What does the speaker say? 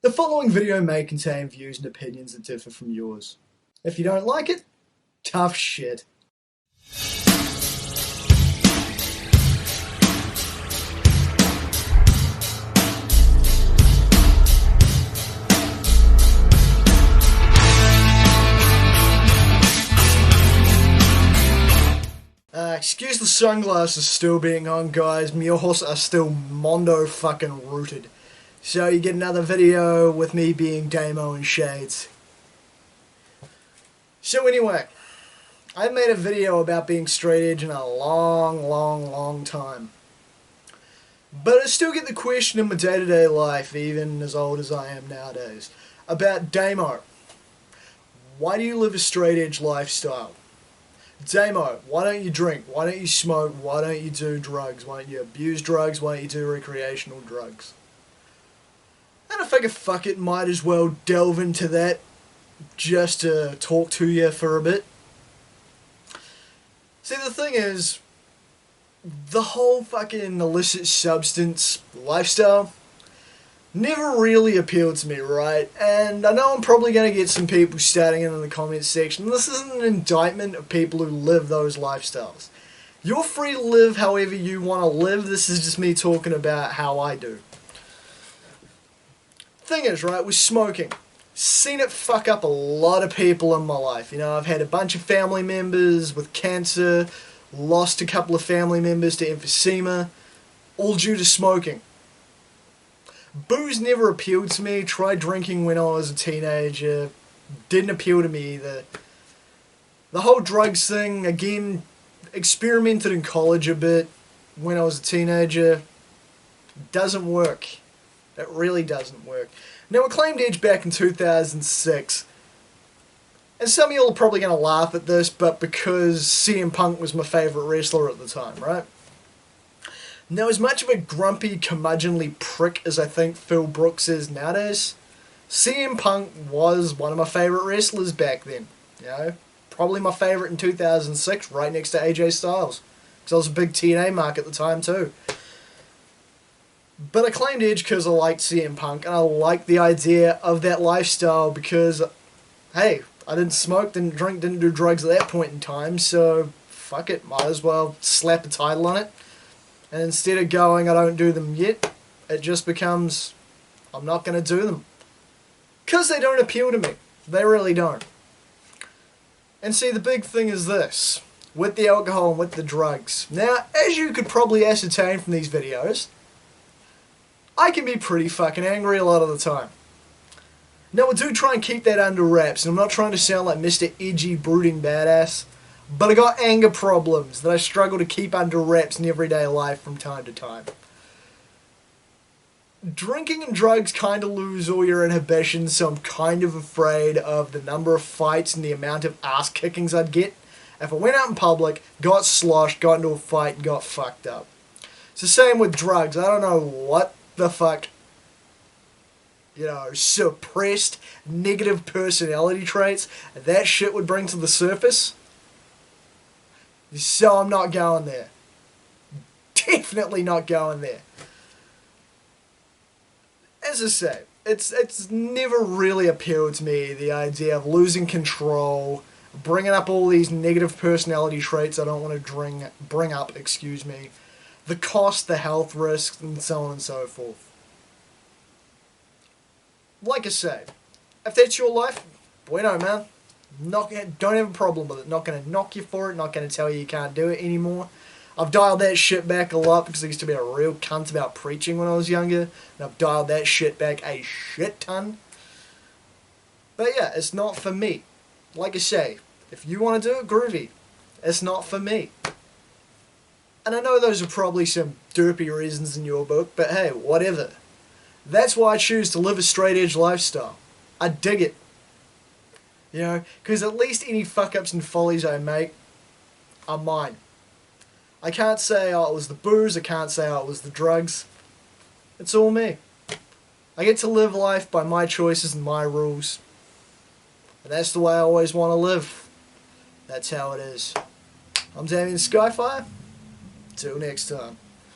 The following video may contain views and opinions that differ from yours. If you don't like it, tough shit. Excuse the sunglasses still being on, guys. My horse are still mondo fucking rooted. So you get another video with me being Damo in shades. So anyway, I made a video about being straight edge in a long time. But I still get the question in my day-to-day life, even as old as I am nowadays, about Damo. Why do you live a straight edge lifestyle? Damo, why don't you drink? Why don't you smoke? Why don't you do drugs? Why don't you abuse drugs? Why don't you do recreational drugs? And I figure, fuck it, might as well delve into that just to talk to you for a bit. See, the thing is, the whole fucking illicit substance lifestyle never really appealed to me, right? And I know I'm probably going to get some people starting in the comments section. This isn't an indictment of people who live those lifestyles. You're free to live however you want to live. This is just me talking about how I do. Thing is, right, with smoking, seen it fuck up a lot of people in my life. You know, I've had a bunch of family members with cancer, lost a couple of family members to emphysema, all due to smoking. Booze never appealed to me. Tried drinking when I was a teenager. Didn't appeal to me either. The whole drugs thing, again, experimented in college a bit when I was a teenager. Doesn't work. It really doesn't work. Now, I claimed Edge back in 2006. And some of you are probably going to laugh at this, but because CM Punk was my favourite wrestler at the time, right? Now, as much of a grumpy, curmudgeonly prick as I think Phil Brooks is nowadays, CM Punk was one of my favourite wrestlers back then. You know, probably my favourite in 2006, right next to AJ Styles. Because I was a big TNA mark at the time too. But I claimed Edge because I liked CM Punk, and I liked the idea of that lifestyle because, hey, I didn't smoke, didn't drink, didn't do drugs at that point in time, so fuck it, might as well slap a title on it. And instead of going, I don't do them yet, it just becomes, I'm not going to do them. Because they don't appeal to me. They really don't. And see, the big thing is this, with the alcohol and with the drugs. Now, as you could probably ascertain from these videos, I can be pretty fucking angry a lot of the time. Now, I do try and keep that under wraps, and I'm not trying to sound like Mr. Edgy, brooding badass. But I got anger problems that I struggle to keep under wraps in everyday life from time to time. Drinking and drugs kind of lose all your inhibitions, so I'm kind of afraid of the number of fights and the amount of ass kickings I'd get if I went out in public, got sloshed, got into a fight, and got fucked up. It's the same with drugs. I don't know what the fuck, you know, suppressed negative personality traits that shit would bring to the surface. So I'm not going there. Definitely not going there. As I say, it's never really appealed to me, the idea of losing control, bringing up all these negative personality traits I don't want to bring up, the cost, the health risks, and so on and so forth. Like I say, if that's your life, bueno, man. Don't have a problem with it. Not going to knock you for it. Not going to tell you can't do it anymore. I've dialed that shit back a lot because I used to be a real cunt about preaching when I was younger. And I've dialed that shit back a shit ton. But yeah, it's not for me. Like I say, if you want to do it, groovy. It's not for me. And I know those are probably some derpy reasons in your book, but hey, whatever. That's why I choose to live a straight edge lifestyle. I dig it. You know, because at least any fuck-ups and follies I make are mine. I can't say, oh, it was the booze, I can't say, oh, it was the drugs. It's all me. I get to live life by my choices and my rules. And that's the way I always want to live. That's how it is. I'm Damian Skyfire. Till next time.